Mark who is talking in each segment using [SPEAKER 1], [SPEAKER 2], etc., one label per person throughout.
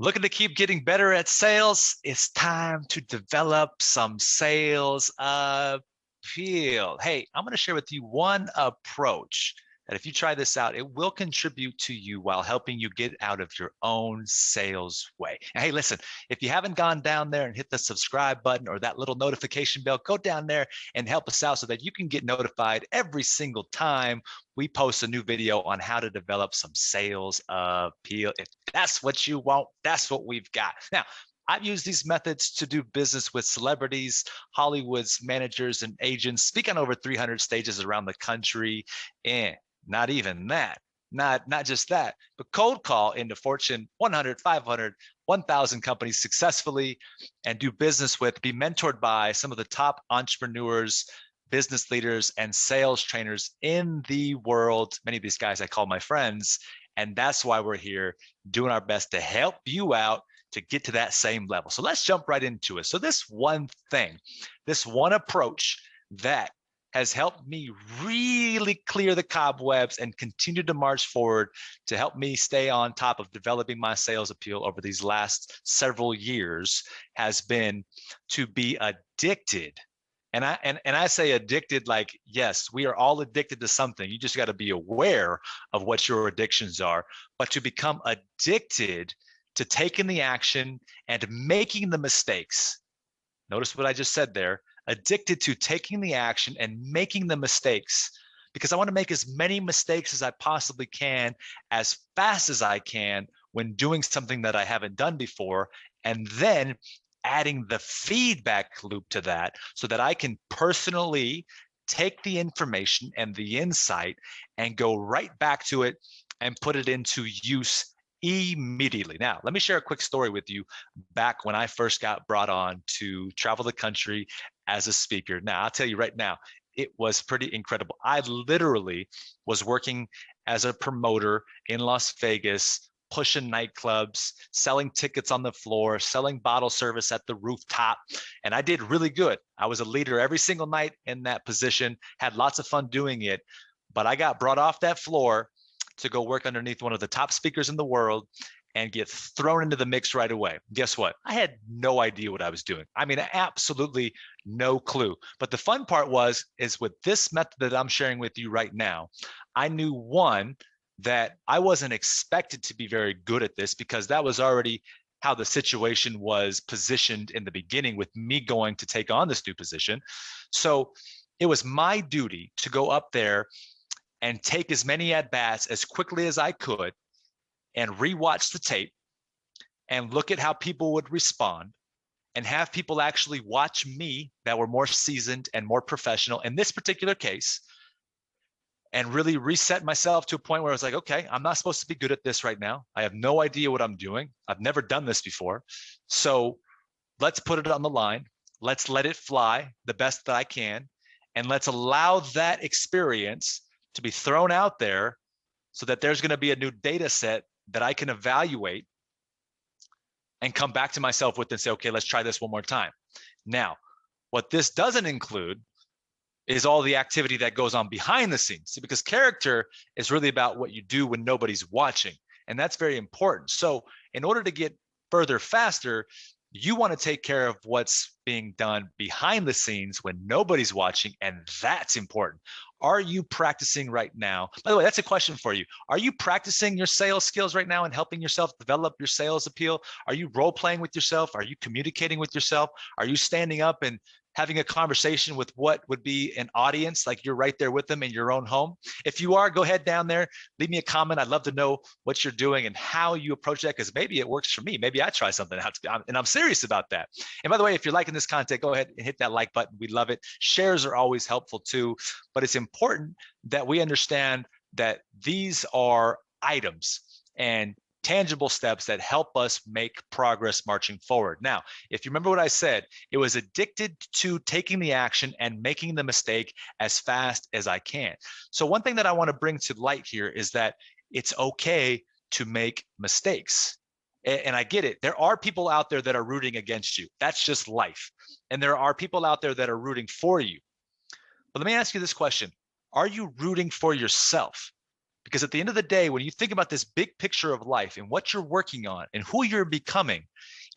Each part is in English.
[SPEAKER 1] Looking to keep getting better at sales? It's time to develop some sales appeal. Hey, I'm going to share with you one approach that if you try this out, it will contribute to you while helping you get out of your own sales way. And hey, listen, if you haven't gone down there and hit the subscribe button or that little notification bell, go down there and help us out so that you can get notified every single time we post a new video on how to develop some sales appeal. If that's what you want, that's what we've got. Now, I've used these methods to do business with celebrities, Hollywood's managers and agents, speak on over 300 stages around the country. And not even that, not just that, but cold call into Fortune 100, 500, 1,000 companies successfully and do business with, be mentored by some of the top entrepreneurs, business leaders, and sales trainers in the world. Many of these guys I call my friends. And that's why we're here doing our best to help you out to get to that same level. So let's jump right into it. So this one thing, this one approach that has helped me really clear the cobwebs and continue to march forward to help me stay on top of developing my sales appeal over these last several years has been to be addicted. And I say addicted like, yes, we are all addicted to something. You just got to be aware of what your addictions are. But to become addicted to taking the action and making the mistakes. Notice what I just said there. Addicted to taking the action and making the mistakes, because I want to make as many mistakes as I possibly can, as fast as I can when doing something that I haven't done before, and then adding the feedback loop to that so that I can personally take the information and the insight and go right back to it and put it into use immediately. Now, let me share a quick story with you back when I first got brought on to travel the country as a speaker. Now, I'll tell you right now, it was pretty incredible. I literally was working as a promoter in Las Vegas, pushing nightclubs, selling tickets on the floor, selling bottle service at the rooftop. And I did really good. I was a leader every single night in that position, had lots of fun doing it. But I got brought off that floor to go work underneath one of the top speakers in the world and get thrown into the mix right away. Guess what? I had no idea what I was doing. I mean, absolutely no clue. But the fun part is with this method that I'm sharing with you right now, I knew one, that I wasn't expected to be very good at this because that was already how the situation was positioned in the beginning with me going to take on this new position. So it was my duty to go up there and take as many at-bats as quickly as I could and rewatch the tape and look at how people would respond and have people actually watch me that were more seasoned and more professional in this particular case, and really reset myself to a point where I was like, okay, I'm not supposed to be good at this right now. I have no idea what I'm doing. I've never done this before. So let's put it on the line. Let's let it fly the best that I can. And let's allow that experience to be thrown out there so that there's going to be a new data set that I can evaluate and come back to myself with and say, okay, let's try this one more time. Now, what this doesn't include is all the activity that goes on behind the scenes. See, because character is really about what you do when nobody's watching. And that's very important. So in order to get further faster, you want to take care of what's being done behind the scenes when nobody's watching, and that's important. Are you practicing right now? By the way, that's a question for you. Are you practicing your sales skills right now and helping yourself develop your sales appeal? Are you role-playing with yourself? Are you communicating with yourself? Are you standing up and having a conversation with what would be an audience, like you're right there with them in your own home? If you are, go ahead down there, leave me a comment. I'd love to know what you're doing and how you approach that, because maybe it works for me. Maybe I try something out, and I'm serious about that. And by the way, if you're liking this content, go ahead and hit that like button. We love it. Shares are always helpful too, but it's important that we understand that these are items and tangible steps that help us make progress marching forward. Now, if you remember what I said, it was addicted to taking the action and making the mistake as fast as I can. So one thing that I want to bring to light here is that it's okay to make mistakes. And I get it. There are people out there that are rooting against you. That's just life. And there are people out there that are rooting for you. But let me ask you this question. Are you rooting for yourself? Because at the end of the day, when you think about this big picture of life and what you're working on and who you're becoming,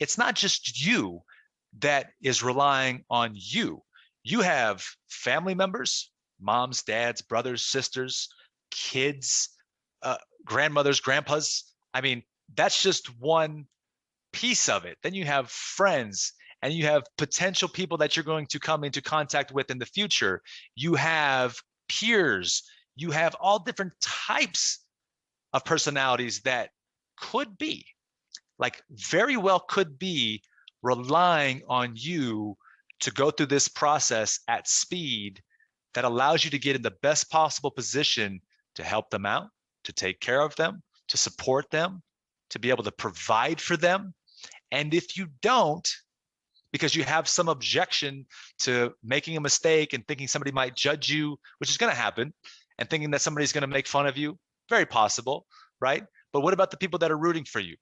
[SPEAKER 1] it's not just you that is relying on you. You have family members, moms, dads, brothers, sisters, kids, grandmothers, grandpas. I mean, that's just one piece of it. Then you have friends and you have potential people that you're going to come into contact with in the future. You have peers. You have all different types of personalities that could be, like very well could be, relying on you to go through this process at speed that allows you to get in the best possible position to help them out, to take care of them, to support them, to be able to provide for them. And if you don't, because you have some objection to making a mistake and thinking somebody might judge you, which is going to happen, and thinking that somebody's going to make fun of you, very possible, right? But what about the people that are rooting for you?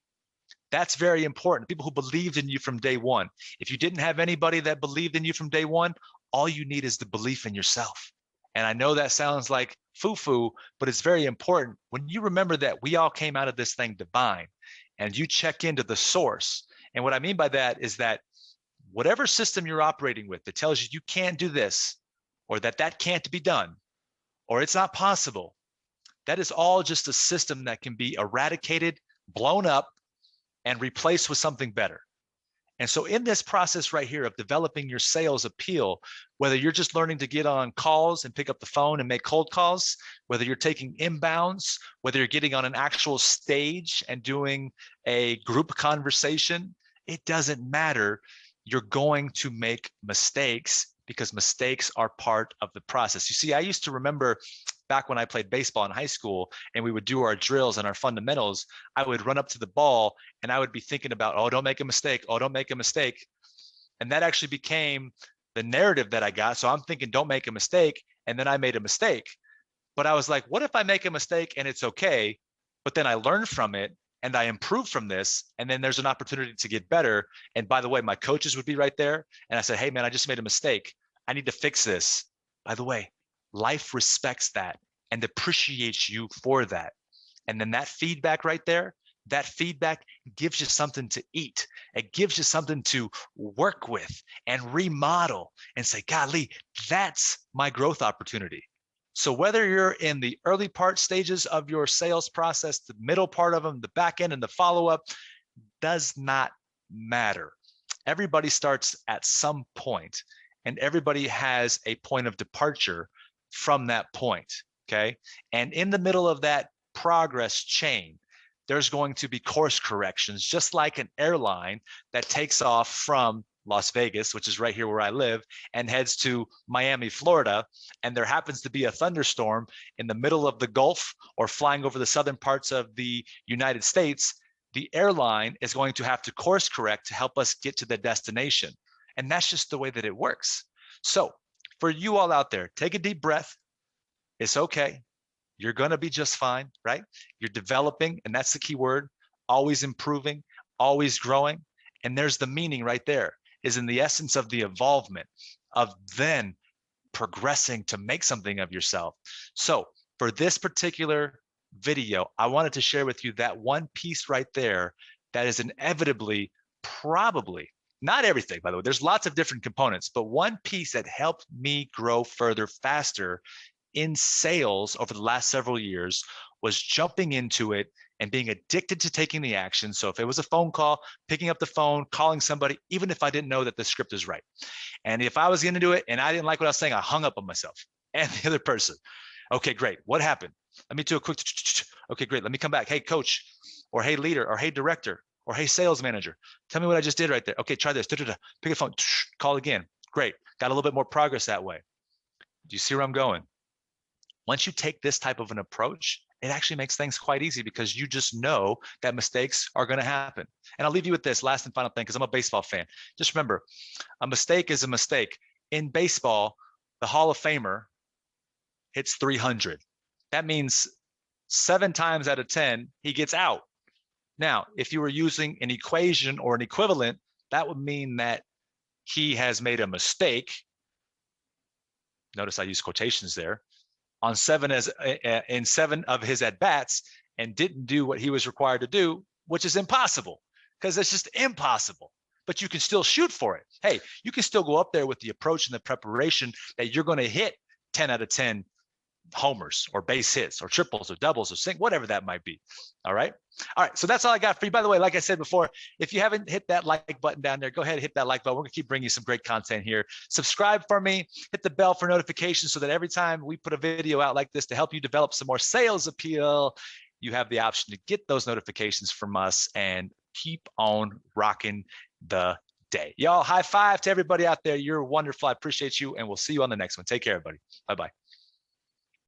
[SPEAKER 1] That's very important. People who believed in you from day one. If you didn't have anybody that believed in you from day one, all you need is the belief in yourself. And I know that sounds like foo-foo, but it's very important. When you remember that we all came out of this thing divine, and you check into the source. And what I mean by that is that whatever system you're operating with that tells you you can't do this, or that can't be done, or it's not possible, that is all just a system that can be eradicated, blown up, and replaced with something better. And so in this process right here of developing your sales appeal, whether you're just learning to get on calls and pick up the phone and make cold calls, whether you're taking inbounds, whether you're getting on an actual stage and doing a group conversation, it doesn't matter. You're going to make mistakes because mistakes are part of the process. You see, I used to remember back when I played baseball in high school and we would do our drills and our fundamentals, I would run up to the ball and I would be thinking about, oh, don't make a mistake. Oh, don't make a mistake. And that actually became the narrative that I got. So I'm thinking, don't make a mistake. And then I made a mistake. But I was like, what if I make a mistake and it's okay? But then I learned from it and I improved from this. And then there's an opportunity to get better. And by the way, my coaches would be right there. And I said, hey, man, I just made a mistake. I need to fix this. By the way, life respects that and appreciates you for that. And then that feedback right there, that feedback gives you something to eat. It gives you something to work with and remodel and say, golly, that's my growth opportunity. So whether you're in the early part stages of your sales process, the middle part of them, the back end and the follow-up, does not matter. Everybody starts at some point, and everybody has a point of departure from that point, okay? And in the middle of that progress chain, there's going to be course corrections, just like an airline that takes off from Las Vegas, which is right here where I live, and heads to Miami, Florida, and there happens to be a thunderstorm in the middle of the Gulf or flying over the southern parts of the United States. The airline is going to have to course correct to help us get to the destination. And that's just the way that it works. So for you all out there, take a deep breath. It's okay. You're going to be just fine, right? You're developing, and that's the key word, always improving, always growing. And there's the meaning right there, is in the essence of the evolvement of then progressing to make something of yourself. So for this particular video, I wanted to share with you that one piece right there that is inevitably, probably, not everything, by the way, there's lots of different components, but one piece that helped me grow further, faster in sales over the last several years was jumping into it and being addicted to taking the action. So if it was a phone call, picking up the phone, calling somebody, even if I didn't know that the script is right. And if I was going to do it and I didn't like what I was saying, I hung up on myself and the other person. Okay, great. What happened? Let me do a quick, okay, great. Let me come back. Hey, coach, or hey, leader, or hey, director, or hey, sales manager. Tell me what I just did right there. Okay, try this. Pick a phone, call again. Great. Got a little bit more progress that way. Do you see where I'm going? Once you take this type of an approach, it actually makes things quite easy because you just know that mistakes are going to happen. And I'll leave you with this last and final thing, because I'm a baseball fan. Just remember, a mistake is a mistake. In baseball, the Hall of Famer hits 300. That means 7 times out of 10, he gets out. Now, if you were using an equation or an equivalent, that would mean that he has made a mistake. Notice I use quotations there. on in 7 of his at bats and didn't do what he was required to do, which is impossible because it's just impossible. But you can still shoot for it. Hey, you can still go up there with the approach and the preparation that you're going to hit 10 out of 10 homers or base hits or triples or doubles or sing, whatever that might be. All right. All right. So that's all I got for you. By the way, like I said before, if you haven't hit that like button down there, go ahead and hit that like button. We're going to keep bringing you some great content here. Subscribe for me, hit the bell for notifications so that every time we put a video out like this to help you develop some more sales appeal, you have the option to get those notifications from us and keep on rocking the day. Y'all, high five to everybody out there. You're wonderful. I appreciate you. And we'll see you on the next one. Take care, everybody. Bye-bye.